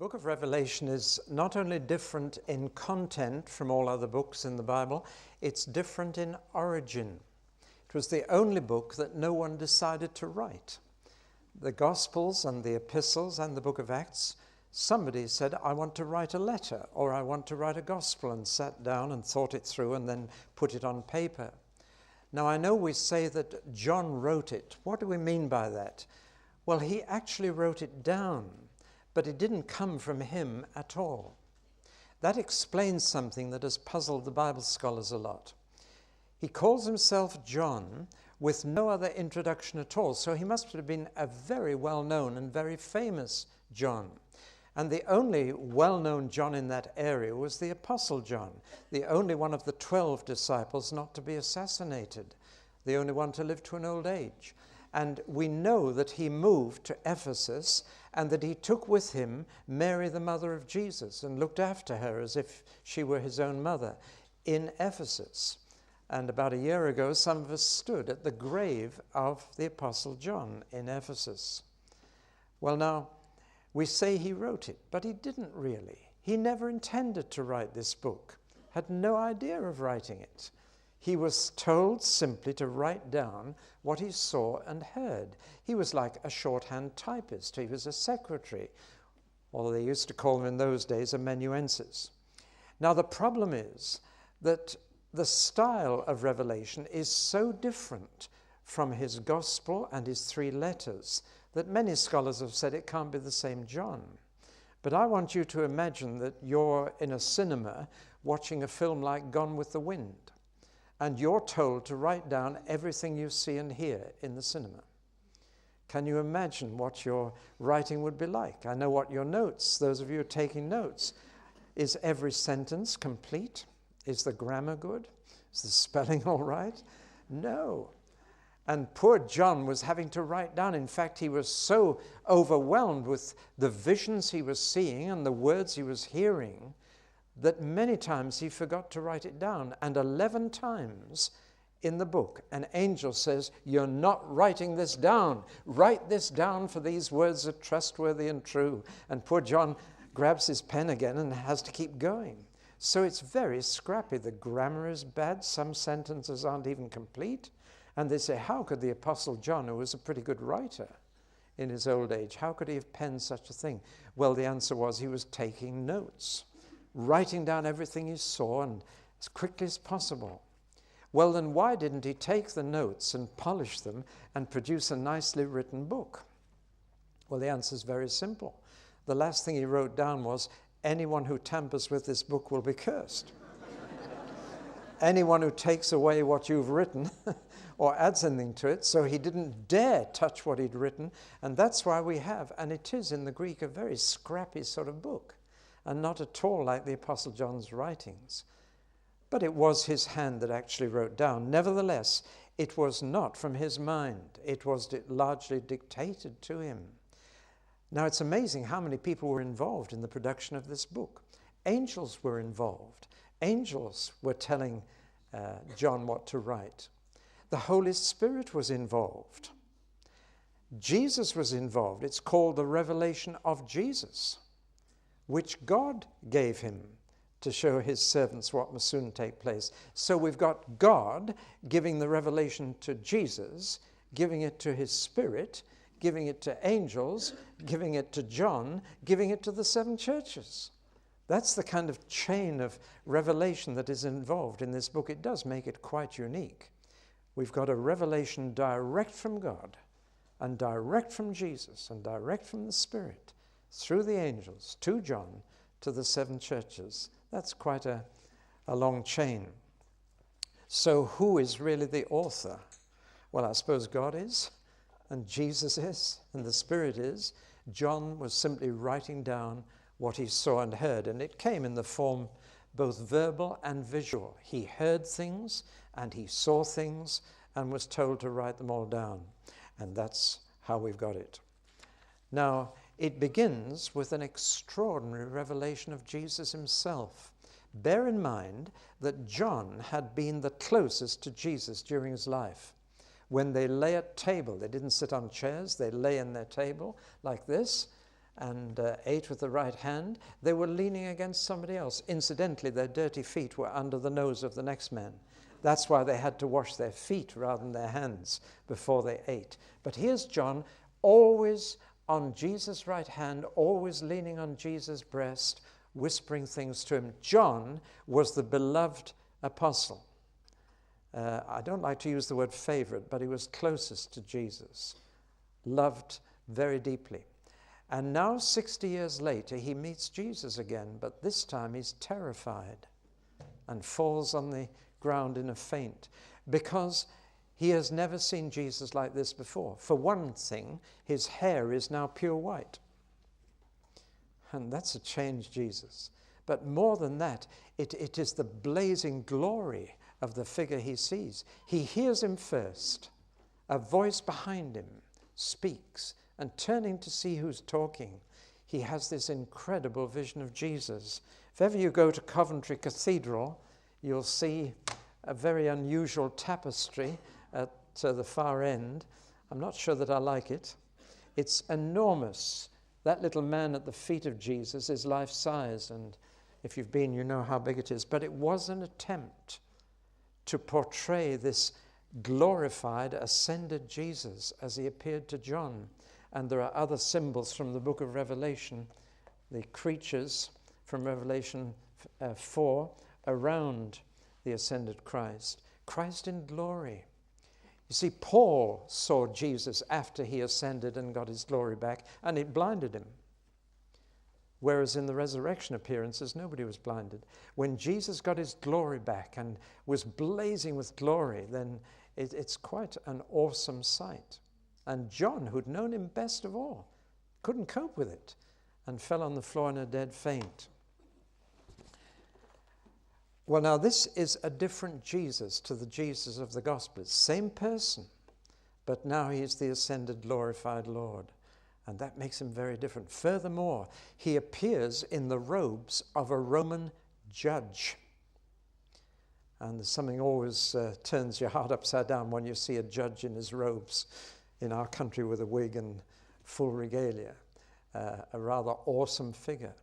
book of Revelation is not only different in content from all other books in the Bible, it's different in origin. It was the only book that no one decided to write. The Gospels and the Epistles and the book of Acts, somebody said, I want to write a letter, or I want to write a gospel, and sat down and thought it through and then put it on paper. Now, I know we say that John wrote it. What do we mean by that? Well, he actually wrote it down, but it didn't come from him at all. That explains something that has puzzled the Bible scholars a lot. He calls himself John with no other introduction at all, so he must have been a very well-known and very famous John. And the only well-known John in that area was the Apostle John, the only one of the 12 disciples not to be assassinated, the only one to live to an old age. And we know that he moved to Ephesus and that he took with him Mary, the mother of Jesus, and looked after her as if she were his own mother in Ephesus. And about a year ago, some of us stood at the grave of the Apostle John in Ephesus. Well, now, we say he wrote it, but he didn't really. He never intended to write this book, had no idea of writing it. He was told simply to write down what he saw and heard. He was like a shorthand typist. He was a secretary, or they used to call him in those days amanuensis. Now, the problem is that the style of Revelation is so different from his gospel and his 3 letters that many scholars have said it can't be the same John. But I want you to imagine that you're in a cinema watching a film like Gone with the Wind, and you're told to write down everything you see and hear in the cinema. Can you imagine what your writing would be like? I know what your notes, those of you who are taking notes, is every sentence complete? Is the grammar good? Is the spelling all right? No. And poor John was having to write down. In fact, he was so overwhelmed with the visions he was seeing and the words he was hearing that many times he forgot to write it down. And 11 times in the book, an angel says, you're not writing this down. Write this down, for these words are trustworthy and true. And poor John grabs his pen again and has to keep going. So it's very scrappy. The grammar is bad. Some sentences aren't even complete. And they say, how could the Apostle John, who was a pretty good writer in his old age, how could he have penned such a thing? Well, the answer was he was taking notes, writing down everything he saw and as quickly as possible. Well, then why didn't he take the notes and polish them and produce a nicely written book? Well, the answer is very simple. The last thing he wrote down was, anyone who tampers with this book will be cursed. Anyone who takes away what you've written or adds anything to it, so he didn't dare touch what he'd written, and that's why we have, and it is in the Greek, a very scrappy sort of book, and not at all like the Apostle John's writings. But it was his hand that actually wrote down. Nevertheless, it was not from his mind. It was largely dictated to him. Now, it's amazing how many people were involved in the production of this book. Angels were involved. Angels were telling John what to write. The Holy Spirit was involved. Jesus was involved. It's called the revelation of Jesus, which God gave him to show his servants what must soon take place. So we've got God giving the revelation to Jesus, giving it to his Spirit, giving it to angels, giving it to John, giving it to the 7 churches. That's the kind of chain of revelation that is involved in this book. It does make it quite unique. We've got a revelation direct from God and direct from Jesus and direct from the Spirit through the angels to John to the 7 churches. That's quite a long chain. So who is really the author? Well, I suppose God is, and Jesus is, and the Spirit is. John was simply writing down what he saw and heard, and it came in the form both verbal and visual. He heard things and he saw things and was told to write them all down, and that's how we've got it. Now, it begins with an extraordinary revelation of Jesus himself. Bear in mind that John had been the closest to Jesus during his life. When they lay at table, they didn't sit on chairs, they lay in their table like this, and ate with the right hand, they were leaning against somebody else. Incidentally, their dirty feet were under the nose of the next man. That's why they had to wash their feet rather than their hands before they ate. But here's John, always on Jesus' right hand, always leaning on Jesus' breast, whispering things to him. John was the beloved apostle. I don't like to use the word favorite, but he was closest to Jesus, loved very deeply. And now, 60 years later, he meets Jesus again, but this time he's terrified and falls on the ground in a faint because he has never seen Jesus like this before. For one thing, his hair is now pure white. And that's a changed Jesus. But more than that, it is the blazing glory of the figure he sees. He hears him first. A voice behind him speaks, and turning to see who's talking, he has this incredible vision of Jesus. If ever you go to Coventry Cathedral, you'll see a very unusual tapestry at the far end. I'm not sure that I like it. It's enormous. That little man at the feet of Jesus is life-size, and if you've been, you know how big it is. But it was an attempt to portray this glorified, ascended Jesus as he appeared to John. And there are other symbols from the book of Revelation, the creatures from Revelation 4 around the ascended Christ. Christ in glory. You see, Paul saw Jesus after he ascended and got his glory back, and it blinded him. Whereas in the resurrection appearances, nobody was blinded. When Jesus got his glory back and was blazing with glory, then it's quite an awesome sight. And John, who'd known him best of all, couldn't cope with it and fell on the floor in a dead faint. Well, now this is a different Jesus to the Jesus of the Gospels. Same person, but now he's the ascended, glorified Lord. And that makes him very different. Furthermore, he appears in the robes of a Roman judge. And there's something always turns your heart upside down when you see a judge in his robes in our country with a wig and full regalia. A rather awesome figure.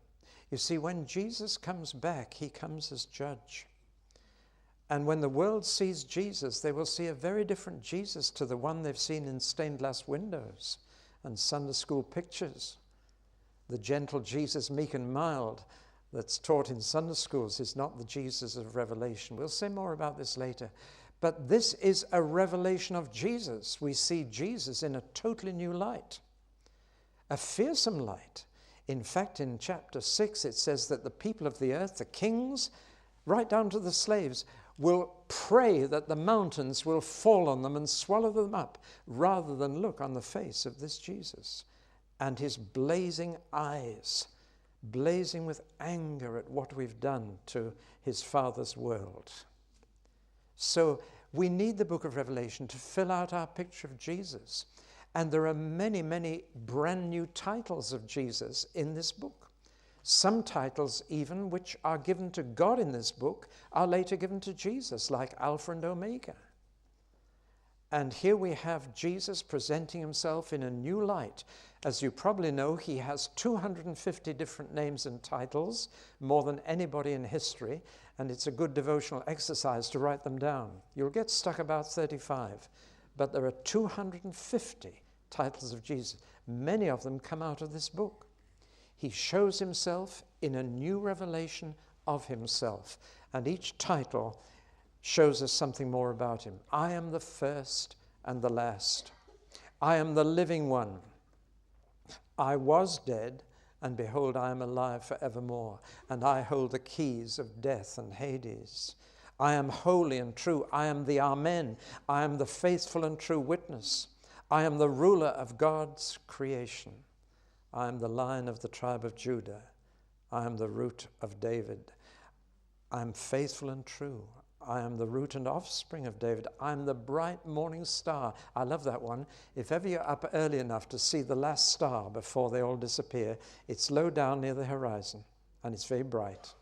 You see, when Jesus comes back, he comes as judge. And when the world sees Jesus, they will see a very different Jesus to the one they've seen in stained glass windows and Sunday school pictures. The gentle Jesus, meek and mild, that's taught in Sunday schools is not the Jesus of Revelation. We'll say more about this later. But this is a revelation of Jesus. We see Jesus in a totally new light, a fearsome light. In fact, in chapter 6, it says that the people of the earth, the kings, right down to the slaves, will pray that the mountains will fall on them and swallow them up, rather than look on the face of this Jesus. And his blazing eyes, blazing with anger at what we've done to his Father's world. So we need the book of Revelation to fill out our picture of Jesus. And there are many, many brand new titles of Jesus in this book. Some titles even which are given to God in this book are later given to Jesus, like Alpha and Omega. And here we have Jesus presenting himself in a new light. As you probably know, he has 250 different names and titles, more than anybody in history, and it's a good devotional exercise to write them down. You'll get stuck about 35, but there are 250 titles of Jesus. Many of them come out of this book. He shows himself in a new revelation of himself, and each title shows us something more about him. I am the first and the last. I am the living one. I was dead, and behold, I am alive forevermore, and I hold the keys of death and Hades. I am holy and true. I am the Amen. I am the faithful and true witness. I am the ruler of God's creation. I am the Lion of the tribe of Judah. I am the root of David. I am faithful and true. I am the root and offspring of David. I am the bright morning star. I love that one. If ever you're up early enough to see the last star before they all disappear, it's low down near the horizon, and it's very bright.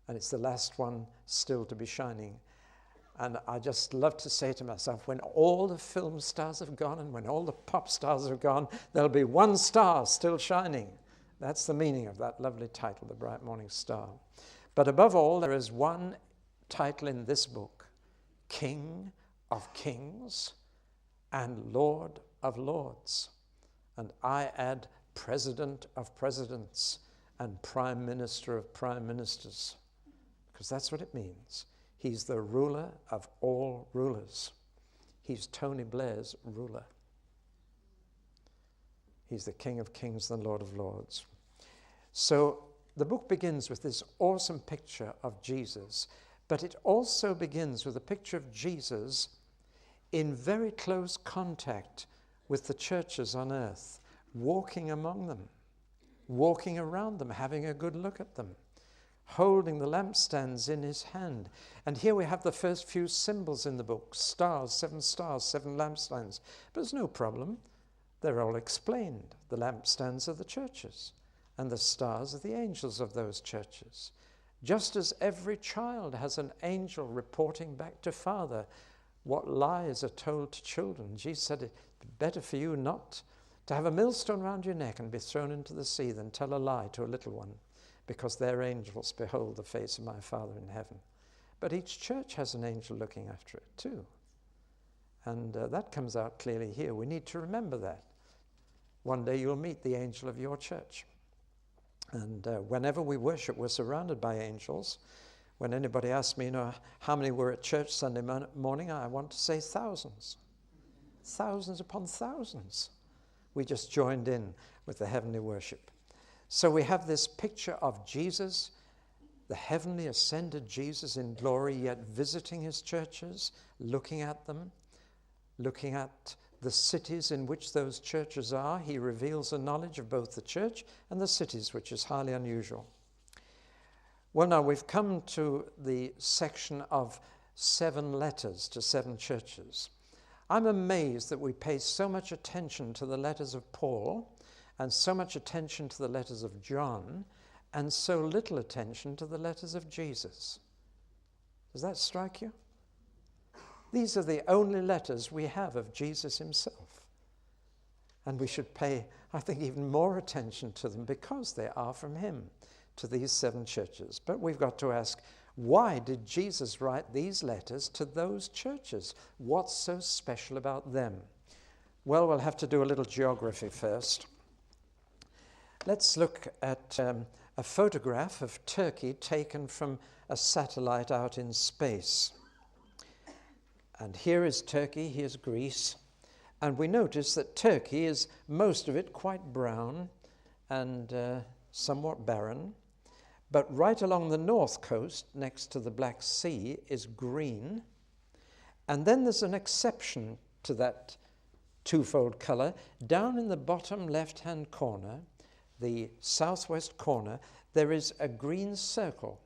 And it's the last one still to be shining. And I just love to say to myself, when all the film stars have gone and when all the pop stars have gone, there'll be one star still shining. That's the meaning of that lovely title, The Bright Morning Star. But above all, there is one title in this book, King of Kings and Lord of Lords. And I add President of Presidents and Prime Minister of Prime Ministers, because that's what it means. He's the ruler of all rulers. He's Tony Blair's ruler. He's the King of Kings and the Lord of Lords. So the book begins with this awesome picture of Jesus, but it also begins with a picture of Jesus in very close contact with the churches on earth, walking among them, walking around them, having a good look at them, holding the lampstands in his hand. And here we have the first few symbols in the book, stars, 7 lampstands. But there's no problem. They're all explained. The lampstands are the churches, and the stars are the angels of those churches. Just as every child has an angel reporting back to Father what lies are told to children. Jesus said it's better for you not to have a millstone around your neck and be thrown into the sea than tell a lie to a little one, because their angels behold the face of my Father in heaven. But each church has an angel looking after it too. And that comes out clearly here. We need to remember that. One day you'll meet the angel of your church. And whenever we worship, we're surrounded by angels. When anybody asks me, how many were at church Sunday morning, I want to say thousands. Thousands upon thousands. We just joined in with the heavenly worship. So we have this picture of Jesus, the heavenly ascended Jesus in glory, yet visiting his churches, looking at them, looking at the cities in which those churches are. He reveals a knowledge of both the church and the cities, which is highly unusual. Well, now we've come to the section of 7 letters to 7 churches. I'm amazed that we pay so much attention to the letters of Paul and so much attention to the letters of John and so little attention to the letters of Jesus. Does that strike you? These are the only letters we have of Jesus himself. And we should pay, I think, even more attention to them because they are from him to these 7 churches. But we've got to ask, why did Jesus write these letters to those churches? What's so special about them? Well, we'll have to do a little geography first. Let's look at a photograph of Turkey taken from a satellite out in space. And here is Turkey, here's Greece. And we notice that Turkey is, most of it, quite brown and somewhat barren. But right along the north coast, next to the Black Sea, is green. And then there's an exception to that twofold color. Down in the bottom left-hand corner, the southwest corner, there is a green circle.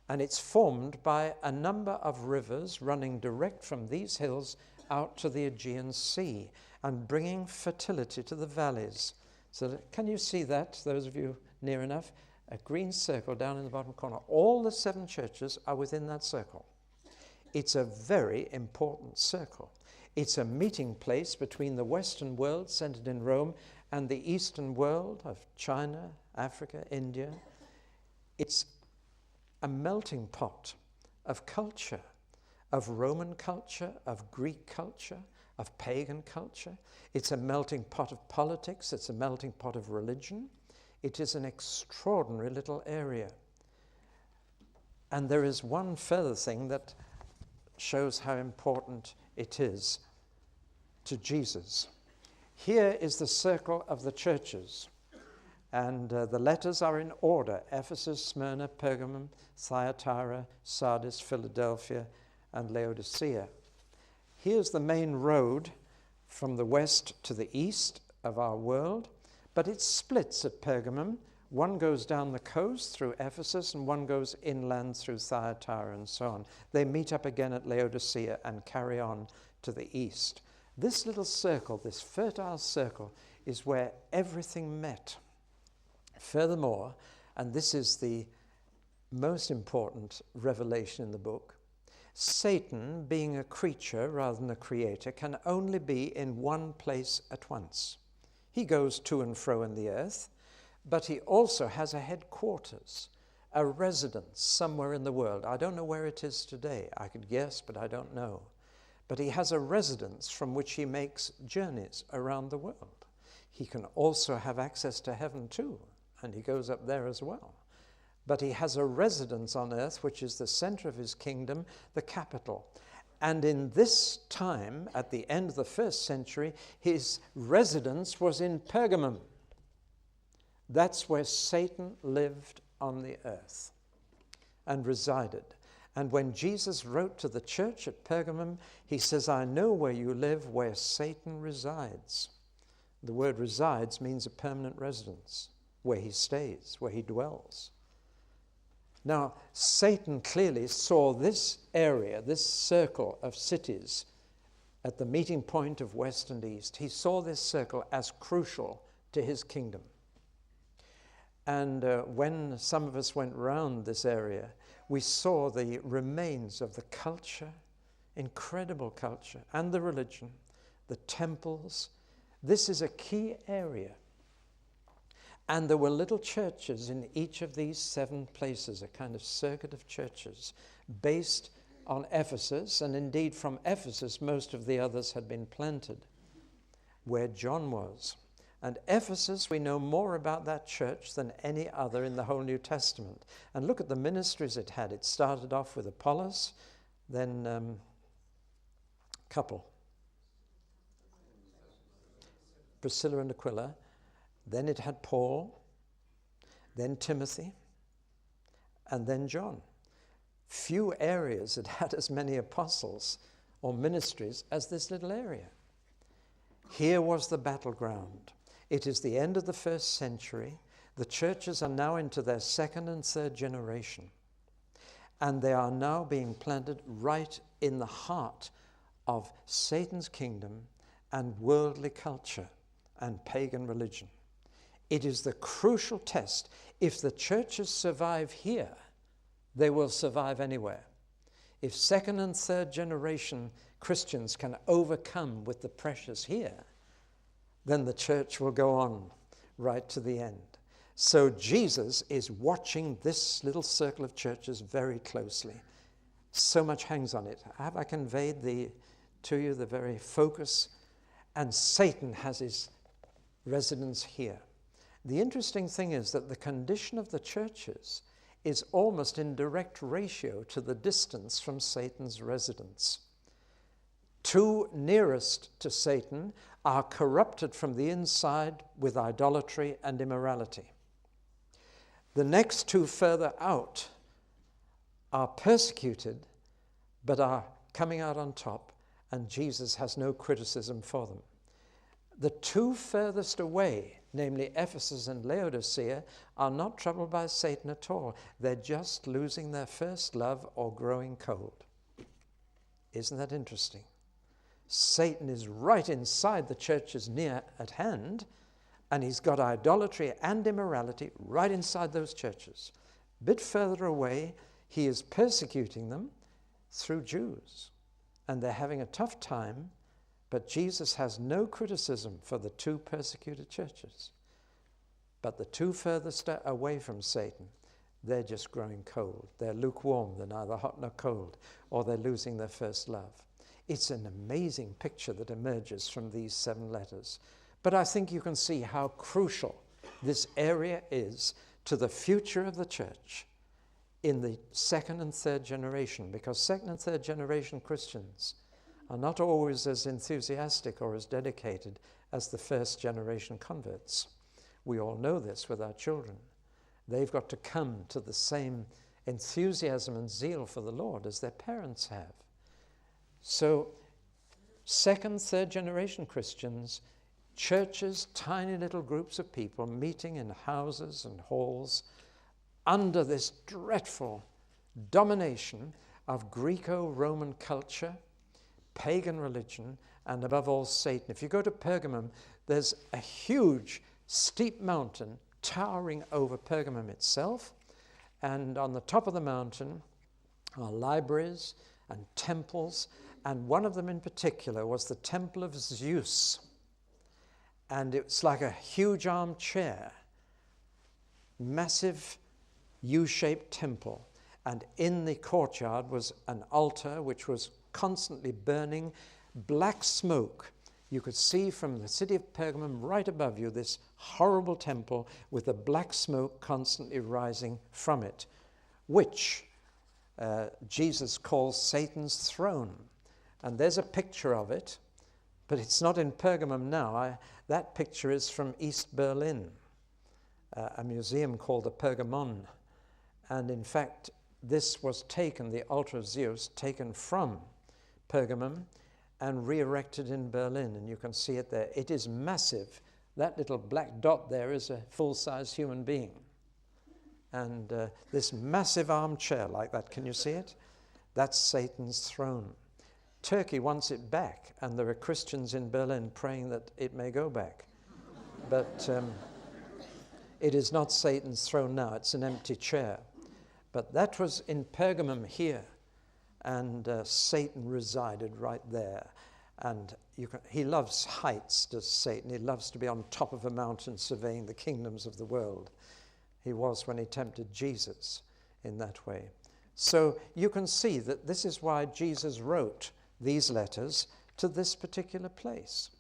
And it's formed by a number of rivers running direct from these hills out to the Aegean Sea and bringing fertility to the valleys. So can you see that, those of you near enough? A green circle down in the bottom corner. All the 7 churches are within that circle. It's a very important circle. It's a meeting place between the Western world, centered in Rome, and the Eastern world of China, Africa, India. It's a melting pot of culture, of Roman culture, of Greek culture, of pagan culture. It's a melting pot of politics. It's a melting pot of religion. It is an extraordinary little area. And there is one further thing that shows how important it is to Jesus. Here is the circle of the churches. And the letters are in order: Ephesus, Smyrna, Pergamum, Thyatira, Sardis, Philadelphia, and Laodicea. Here's the main road from the west to the east of our world, but it splits at Pergamum. One goes down the coast through Ephesus, and one goes inland through Thyatira, and so on. They meet up again at Laodicea and carry on to the east. This little circle, this fertile circle, is where everything met. Furthermore, and this is the most important revelation in the book, Satan, being a creature rather than a creator, can only be in one place at once. He goes to and fro in the earth, but he also has a headquarters, a residence somewhere in the world. I don't know where it is today. I could guess, but I don't know. But he has a residence from which he makes journeys around the world. He can also have access to heaven too, and he goes up there as well. But he has a residence on earth, which is the center of his kingdom, the capital. And in this time, at the end of the 1st century, his residence was in Pergamum. That's where Satan lived on the earth and resided. And when Jesus wrote to the church at Pergamum, he says, I know where you live, where Satan resides. The word resides means a permanent residence, where he stays, where he dwells. Now, Satan clearly saw this area, this circle of cities at the meeting point of West and East. He saw this circle as crucial to his kingdom. And when some of us went round this area, we saw the remains of the culture, incredible culture, and the religion, the temples. This is a key area. And there were little churches in each of these 7 places, a kind of circuit of churches based on Ephesus, and indeed from Ephesus most of the others had been planted, where John was. And Ephesus, we know more about that church than any other in the whole New Testament. And look at the ministries it had. It started off with Apollos, then couple, Priscilla and Aquila. Then it had Paul, then Timothy, and then John. Few areas had as many apostles or ministries as this little area. Here was the battleground. It is the end of the 1st century. The churches are now into their 2nd and 3rd generation. And they are now being planted right in the heart of Satan's kingdom and worldly culture and pagan religion. It is the crucial test. If the churches survive here, they will survive anywhere. If 2nd and 3rd generation Christians can overcome with the pressures here, then the church will go on right to the end. So Jesus is watching this little circle of churches very closely. So much hangs on it. Have I conveyed to you the very focus? And Satan has his residence here. The interesting thing is that the condition of the churches is almost in direct ratio to the distance from Satan's residence. 2 nearest to Satan are corrupted from the inside with idolatry and immorality. The next 2 further out are persecuted, but are coming out on top, and Jesus has no criticism for them. The 2 furthest away, namely Ephesus and Laodicea, are not troubled by Satan at all. They're just losing their first love or growing cold. Isn't that interesting? Satan is right inside the churches near at hand, and he's got idolatry and immorality right inside those churches. A bit further away, he is persecuting them through Jews, and they're having a tough time, but Jesus has no criticism for the 2 persecuted churches. But the 2 furthest away from Satan, they're just growing cold. They're lukewarm, they're neither hot nor cold, or they're losing their first love. It's an amazing picture that emerges from these 7 letters. But I think you can see how crucial this area is to the future of the church in the 2nd and 3rd generation, because 2nd and 3rd generation Christians are not always as enthusiastic or as dedicated as the 1st generation converts. We all know this with our children. They've got to come to the same enthusiasm and zeal for the Lord as their parents have. So 2nd, 3rd generation Christians, churches, tiny little groups of people meeting in houses and halls under this dreadful domination of Greco-Roman culture, pagan religion, and above all Satan. If you go to Pergamum, there's a huge steep mountain towering over Pergamum itself, and on the top of the mountain are libraries and temples, and one of them in particular was the temple of Zeus, and it's like a huge armchair, massive U-shaped temple, and in the courtyard was an altar which was constantly burning black smoke. You could see from the city of Pergamum right above you this horrible temple with the black smoke constantly rising from it, which Jesus calls Satan's throne. And there's a picture of it, but it's not in Pergamum now. That picture is from East Berlin, a museum called the Pergamon. And in fact, this was taken, the altar of Zeus, taken from Pergamum and re-erected in Berlin, and you can see it there. It is massive. That little black dot there is a full-size human being. And this massive armchair like that, can you see it? That's Satan's throne. Turkey wants it back, and there are Christians in Berlin praying that it may go back. But it is not Satan's throne now, it's an empty chair. But that was in Pergamum here, and Satan resided right there. And he loves heights, does Satan. He loves to be on top of a mountain surveying the kingdoms of the world. He was when he tempted Jesus in that way. So you can see that this is why Jesus wrote these letters to this particular place.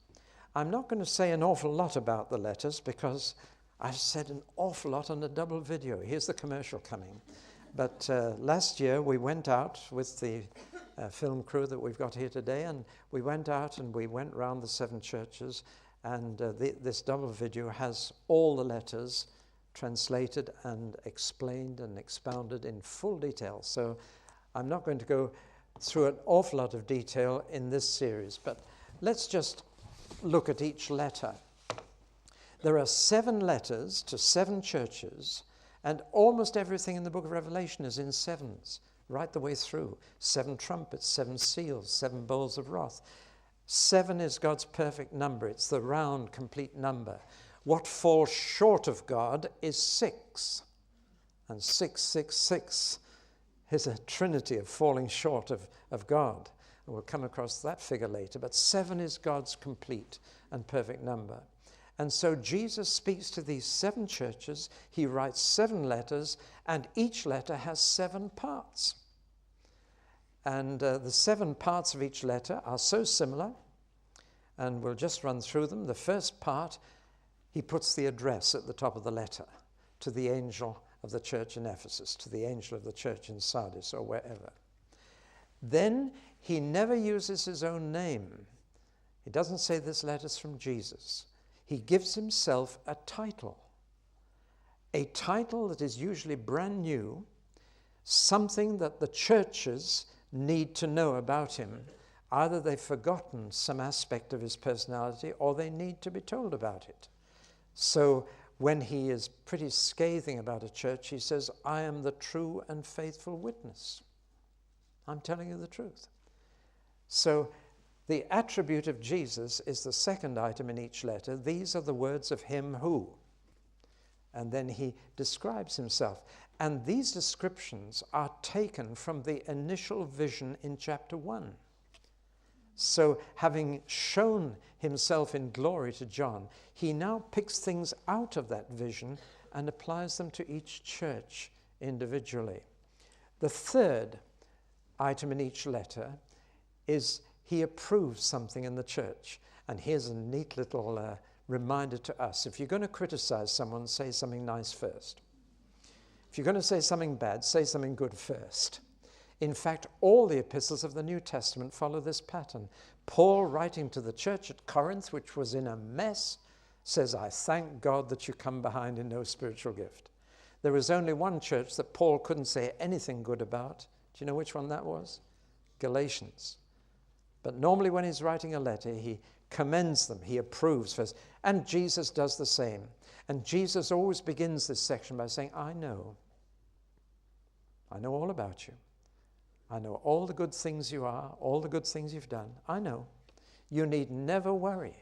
I'm not going to say an awful lot about the letters because I've said an awful lot on a double video. Here's the commercial coming. But last year we went out with the film crew that we've got here today, and we went out and we went round the 7 churches, and this double video has all the letters translated and explained and expounded in full detail. So I'm not going to go through an awful lot of detail in this series, but let's just look at each letter. There are 7 letters to 7 churches, and almost everything in the book of Revelation is in sevens, right the way through. 7 trumpets, 7 seals, 7 bowls of wrath. 7 is God's perfect number. It's the round, complete number. What falls short of God is 6. And 666 is a trinity of falling short of God. And we'll come across that figure later. But 7 is God's complete and perfect number. And so Jesus speaks to these 7 churches. He writes 7 letters, and each letter has 7 parts. And the 7 parts of each letter are so similar, and we'll just run through them. The first part, he puts the address at the top of the letter to the angel of the church in Ephesus, to the angel of the church in Sardis, or wherever. Then he never uses his own name. He doesn't say this letter's from Jesus. He gives himself a title that is usually brand new, something that the churches need to know about him. Either they've forgotten some aspect of his personality, or they need to be told about it. So when he is pretty scathing about a church, he says, I am the true and faithful witness. I'm telling you the truth. So the attribute of Jesus is the second item in each letter. These are the words of him who. And then he describes himself. And these descriptions are taken from the initial vision in chapter 1. So having shown himself in glory to John, he now picks things out of that vision and applies them to each church individually. The third item in each letter is he approves something in the church. And here's a neat little reminder to us. If you're going to criticize someone, say something nice first. If you're going to say something bad, say something good first. In fact, all the epistles of the New Testament follow this pattern. Paul, writing to the church at Corinth, which was in a mess, says, I thank God that you come behind in no spiritual gift. There was only one church that Paul couldn't say anything good about. Do you know which one that was? Galatians. But normally when he's writing a letter, he commends them, he approves first. And Jesus does the same. And Jesus always begins this section by saying, I know all about you. I know all the good things you are, all the good things you've done. I know. You need never worry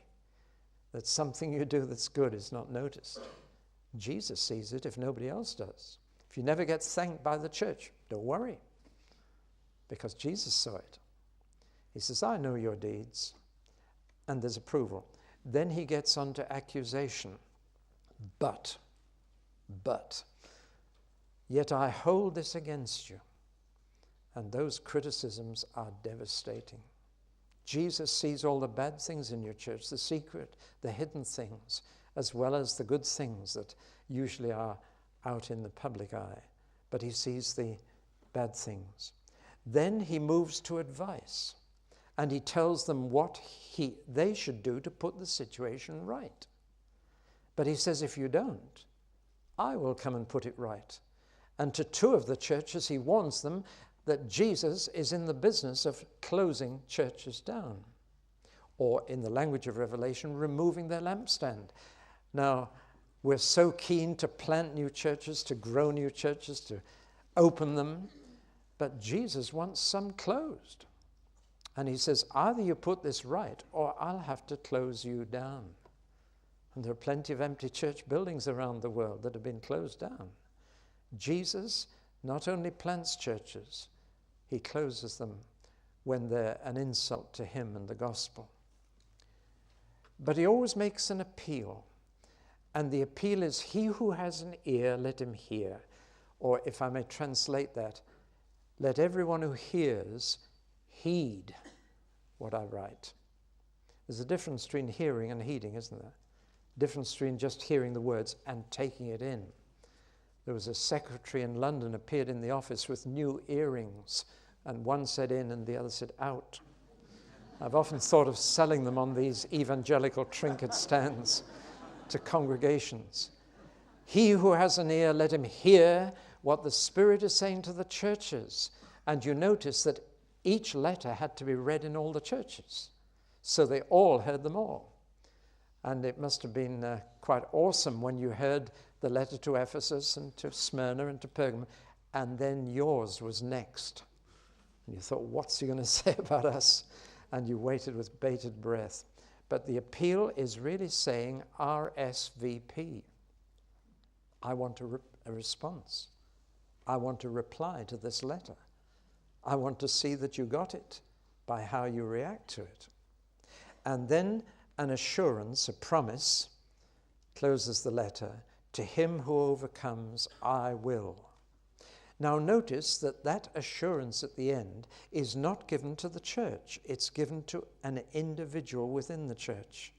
that something you do that's good is not noticed. Jesus sees it if nobody else does. If you never get thanked by the church, don't worry, because Jesus saw it. He says, I know your deeds, and there's approval. Then he gets on to accusation. But, Yet I hold this against you. And those criticisms are devastating. Jesus sees all the bad things in your church, the secret, the hidden things, as well as the good things that usually are out in the public eye. But he sees the bad things. Then he moves to advice, and he tells them what they should do to put the situation right. But he says, if you don't, I will come and put it right. And to two of the churches, he warns them that Jesus is in the business of closing churches down, or in the language of Revelation, removing their lampstand. Now, we're so keen to plant new churches, to grow new churches, to open them, but Jesus wants some closed. And he says, either you put this right, or I'll have to close you down. And there are plenty of empty church buildings around the world that have been closed down. Jesus not only plants churches, he closes them when they're an insult to him and the gospel. But he always makes an appeal. And the appeal is, he who has an ear, let him hear. Or if I may translate that, let everyone who hears heed what I write. There's a difference between hearing and heeding, isn't there? Difference between just hearing the words and taking it in. There was a secretary in London appeared in the office with new earrings, and one said in and the other said out. I've often thought of selling them on these evangelical trinket stands to congregations. He who has an ear, let him hear what the Spirit is saying to the churches. And you notice that each letter had to be read in all the churches, so they all heard them all. And it must have been quite awesome when you heard the letter to Ephesus and to Smyrna and to Pergamum, and then yours was next. And you thought, what's he going to say about us? And you waited with bated breath. But the appeal is really saying RSVP. I want a response. I want to reply to this letter. I want to see that you got it by how you react to it. And then an assurance, a promise, closes the letter. To him who overcomes, I will. Now notice that that assurance at the end is not given to the church. It's given to an individual within the church.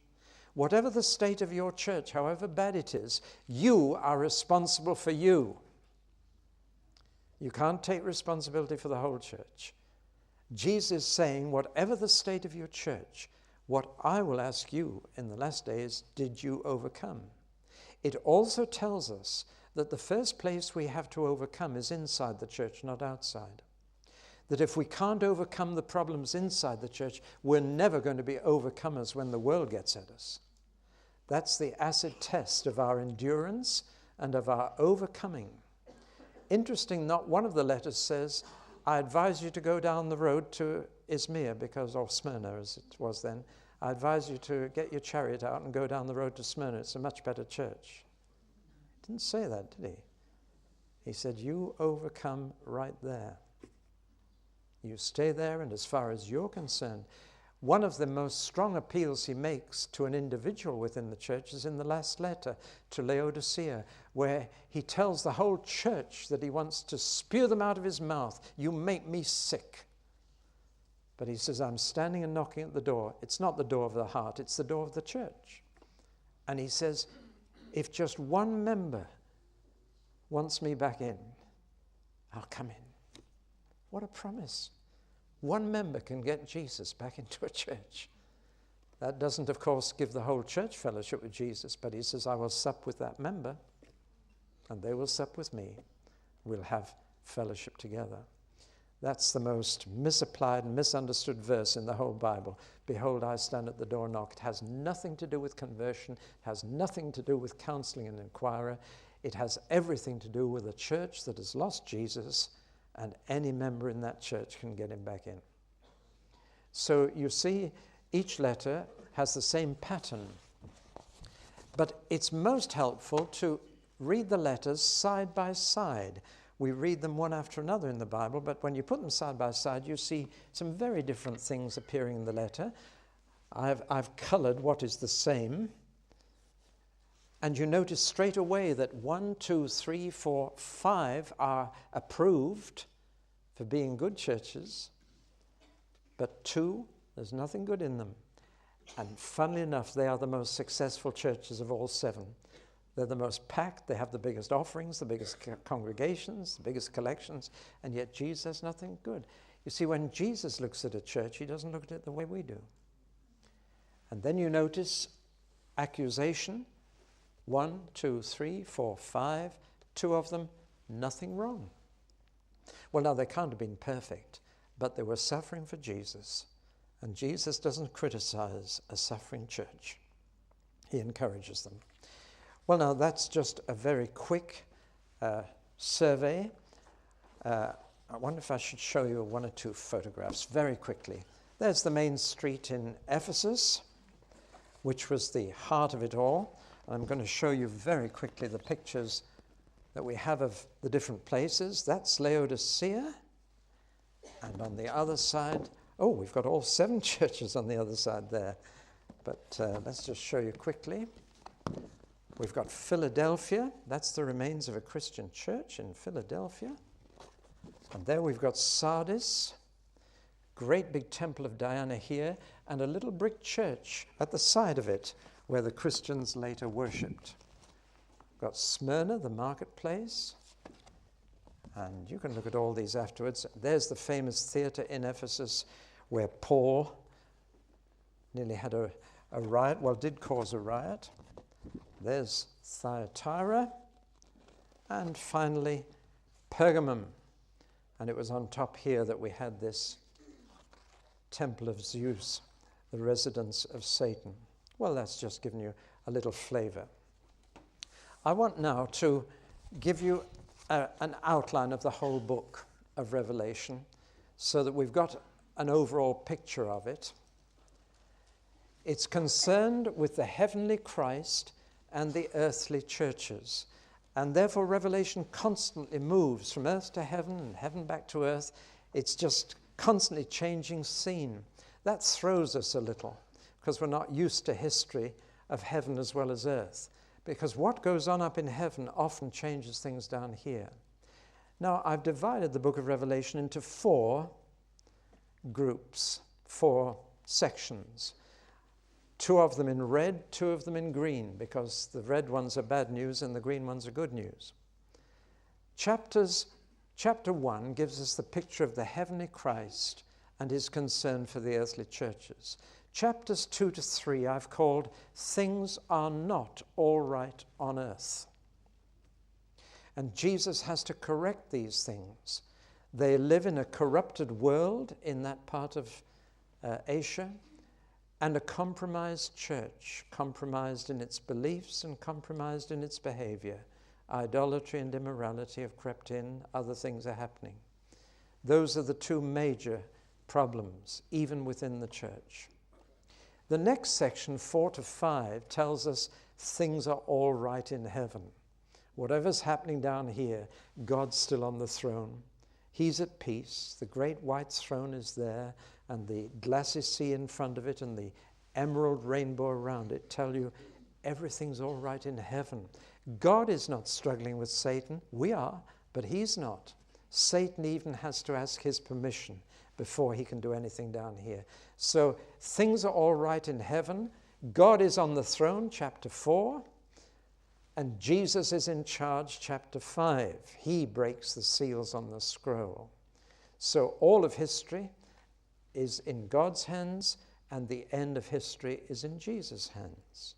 Whatever the state of your church, however bad it is, you are responsible for you. You can't take responsibility for the whole church. Jesus is saying, whatever the state of your church, what I will ask you in the last days, did you overcome? It also tells us that the first place we have to overcome is inside the church, not outside. That if we can't overcome the problems inside the church, we're never going to be overcomers when the world gets at us. That's the acid test of our endurance and of our overcoming. Interesting, not one of the letters says, I advise you to go down the road to Izmir, or Smyrna as it was then. I advise you to get your chariot out and go down the road to Smyrna. It's a much better church. He didn't say that, did he? He said, you overcome right there. You stay there, and as far as you're concerned, one of the most strong appeals he makes to an individual within the church is in the last letter to Laodicea, where he tells the whole church that he wants to spew them out of his mouth. You make me sick. But he says, I'm standing and knocking at the door. It's not the door of the heart, it's the door of the church. And he says, if just one member wants me back in, I'll come in. What a promise. One member can get Jesus back into a church. That doesn't, of course, give the whole church fellowship with Jesus, but he says, I will sup with that member, and they will sup with me. We'll have fellowship together. That's the most misapplied and misunderstood verse in the whole Bible. Behold, I stand at the door and knock. It has nothing to do with conversion. It has nothing to do with counseling and inquirer. It has everything to do with a church that has lost Jesus, and any member in that church can get him back in. So you see, each letter has the same pattern. But it's most helpful to read the letters side by side. We read them one after another in the Bible, but when you put them side by side, you see some very different things appearing in the letter. I've colored what is the same. And you notice straight away that 1, 2, 3, 4, 5 are approved for being good churches, but 2, there's nothing good in them. And funnily enough, they are the most successful churches of all 7. They're the most packed, they have the biggest offerings, the biggest congregations, the biggest collections, and yet Jesus has nothing good. You see, when Jesus looks at a church, he doesn't look at it the way we do. And then you notice accusation. 1, 2, 3, 4, 5, 2 of them, nothing wrong. Well, now, they can't have been perfect, but they were suffering for Jesus. And Jesus doesn't criticize a suffering church. He encourages them. Well, now, that's just a very quick survey. I wonder if I should show you 1 or 2 photographs very quickly. There's the main street in Ephesus, which was the heart of it all. I'm going to show you very quickly the pictures that we have of the different places. That's Laodicea. And on the other side, we've got all 7 churches on the other side there. But let's just show you quickly. We've got Philadelphia. That's the remains of a Christian church in Philadelphia. And there we've got Sardis, great big temple of Diana here, and a little brick church at the side of it where the Christians later worshipped. We've got Smyrna, the marketplace, and you can look at all these afterwards. There's the famous theater in Ephesus where Paul nearly had a riot, did cause a riot. There's Thyatira, and finally Pergamum. And it was on top here that we had this temple of Zeus, the residence of Satan. Well, that's just given you a little flavor. I want now to give you an outline of the whole book of Revelation so that we've got an overall picture of it. It's concerned with the heavenly Christ and the earthly churches. And therefore, Revelation constantly moves from earth to heaven and heaven back to earth. It's just constantly changing scene. That throws us a little because we're not used to history of heaven as well as earth. Because what goes on up in heaven often changes things down here. Now, I've divided the book of Revelation into 4 groups, 4 sections. 2 of them in red, 2 of them in green, because the red ones are bad news and the green ones are good news. Chapter 1 gives us the picture of the heavenly Christ and his concern for the earthly churches. Chapters 2 to 3 I've called Things Are Not All Right on Earth. And Jesus has to correct these things. They live in a corrupted world in that part of Asia, and a compromised church, compromised in its beliefs and compromised in its behavior. Idolatry and immorality have crept in, other things are happening. Those are the 2 major problems, even within the church. The next section, 4 to 5, tells us things are all right in heaven. Whatever's happening down here, God's still on the throne. He's at peace. The great white throne is there, and the glassy sea in front of it and the emerald rainbow around it tell you everything's all right in heaven. God is not struggling with Satan. We are, but he's not. Satan even has to ask his permission before he can do anything down here. So things are all right in heaven. God is on the throne, chapter 4, and Jesus is in charge, chapter 5. He breaks the seals on the scroll. So all of history is in God's hands, and the end of history is in Jesus' hands.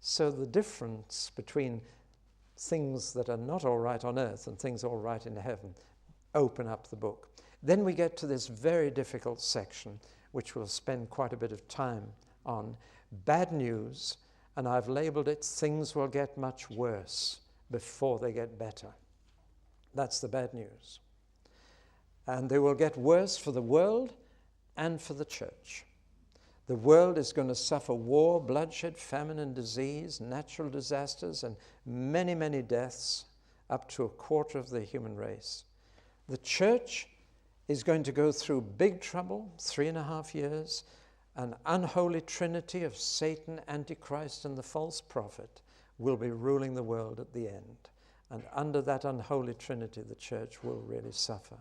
So the difference between things that are not all right on earth and things all right in heaven open up the book. Then we get to this very difficult section, which we'll spend quite a bit of time on, bad news, and I've labeled it, things will get much worse before they get better. That's the bad news. And they will get worse for the world and for the church. The world is going to suffer war, bloodshed, famine and disease, natural disasters, and many, many deaths, up to 1/4 of the human race. The church is going to go through big trouble, 3.5 years, an unholy trinity of Satan, Antichrist, and the false prophet will be ruling the world at the end. And under that unholy trinity, the church will really suffer.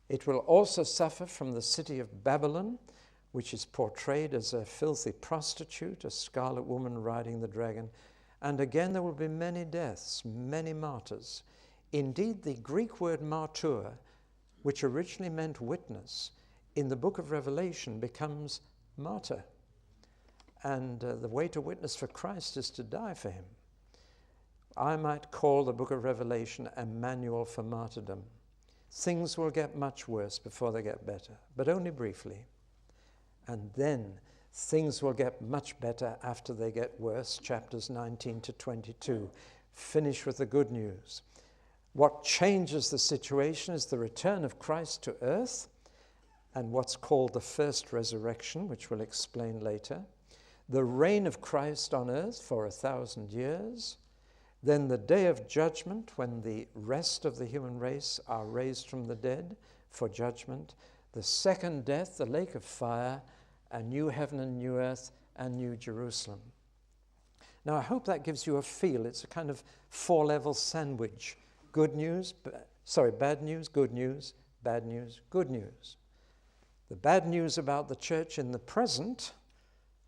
It will also suffer from the city of Babylon, which is portrayed as a filthy prostitute, a scarlet woman riding the dragon. And again, there will be many deaths, many martyrs. Indeed, the Greek word martyr, which originally meant witness, in the book of Revelation becomes martyr. And the way to witness for Christ is to die for him. I might call the book of Revelation a manual for martyrdom. Things will get much worse before they get better, but only briefly. And then things will get much better after they get worse, chapters 19 to 22. Finish with the good news. What changes the situation is the return of Christ to earth and what's called the first resurrection, which we'll explain later. The reign of Christ on earth for 1,000 years. Then the day of judgment, when the rest of the human race are raised from the dead for judgment. The second death, the lake of fire, a new heaven and new earth, and new Jerusalem. Now, I hope that gives you a feel. It's a kind of 4-level sandwich. Good news, bad news, good news, bad news, good news. The bad news about the church in the present,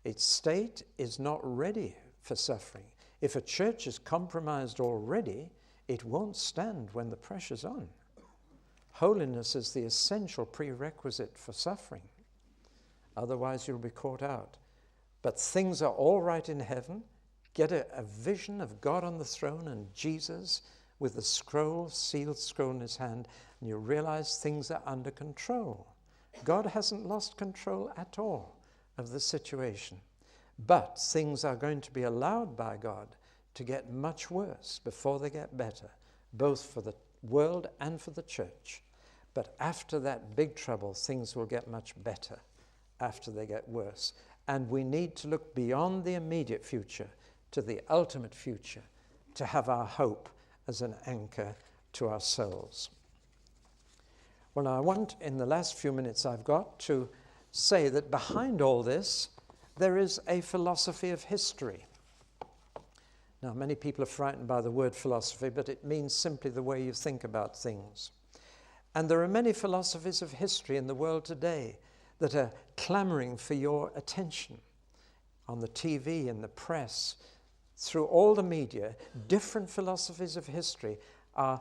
its state is not ready for suffering. If a church is compromised already, it won't stand when the pressure's on. Holiness is the essential prerequisite for suffering. Otherwise, you'll be caught out. But things are all right in heaven. Get a vision of God on the throne and Jesus with the sealed scroll in his hand, and you realize things are under control. God hasn't lost control at all of the situation. But things are going to be allowed by God to get much worse before they get better, both for the world and for the church. But after that big trouble, things will get much better after they get worse. And we need to look beyond the immediate future to the ultimate future to have our hope as an anchor to our souls. Well, I want, in the last few minutes I've got, to say that behind all this, there is a philosophy of history. Now, many people are frightened by the word philosophy, but it means simply the way you think about things. And there are many philosophies of history in the world today that are clamoring for your attention. On the TV, in the press, through all the media, different philosophies of history are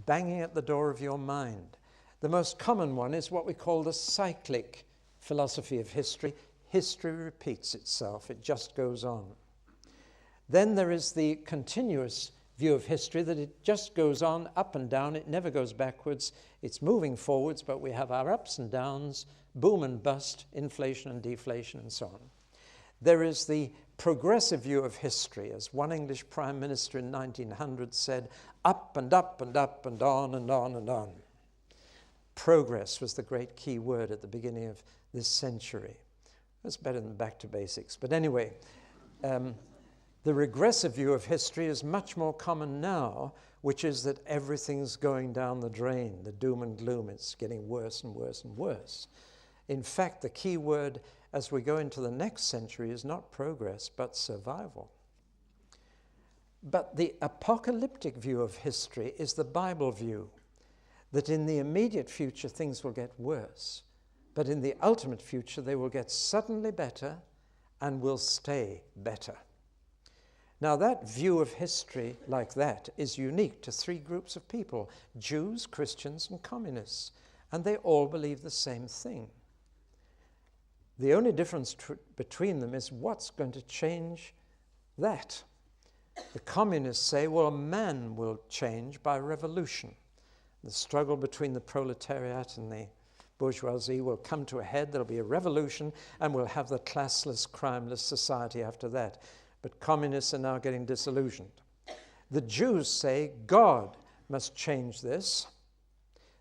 banging at the door of your mind. The most common one is what we call the cyclic philosophy of history. History repeats itself, it just goes on. Then there is the continuous view of history, that it just goes on up and down, it never goes backwards, it's moving forwards, but we have our ups and downs, boom and bust, inflation and deflation, and so on. There is the progressive view of history, as one English Prime Minister in 1900 said, up and up and up and on and on and on. Progress was the great key word at the beginning of this century. That's better than back to basics. But anyway, the regressive view of history is much more common now, which is that everything's going down the drain, the doom and gloom. It's getting worse and worse and worse. In fact, the key word as we go into the next century is not progress, but survival. But the apocalyptic view of history is the Bible view, that in the immediate future things will get worse, but in the ultimate future they will get suddenly better and will stay better. Now, that view of history like that is unique to 3 groups of people: Jews, Christians, and communists, and they all believe the same thing. The only difference between them is what's going to change that. The communists say, well, man will change by revolution. The struggle between the proletariat and the bourgeoisie will come to a head. There'll be a revolution, and we'll have the classless, crimeless society after that. But communists are now getting disillusioned. The Jews say God must change this.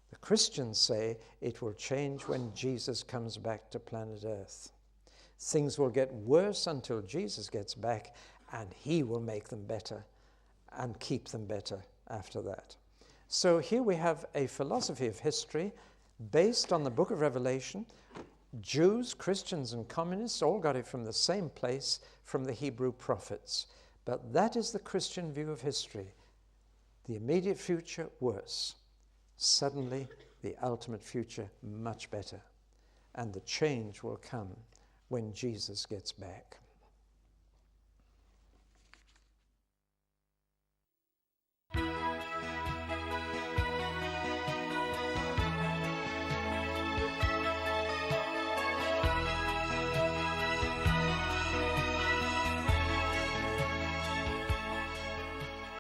The Christians say it will change when Jesus comes back to planet Earth. Things will get worse until Jesus gets back, and he will make them better and keep them better after that. So here we have a philosophy of history based on the book of Revelation. Jews, Christians, and communists all got it from the same place, from the Hebrew prophets. But that is the Christian view of history. The immediate future, worse. Suddenly, the ultimate future, much better. And the change will come when Jesus gets back.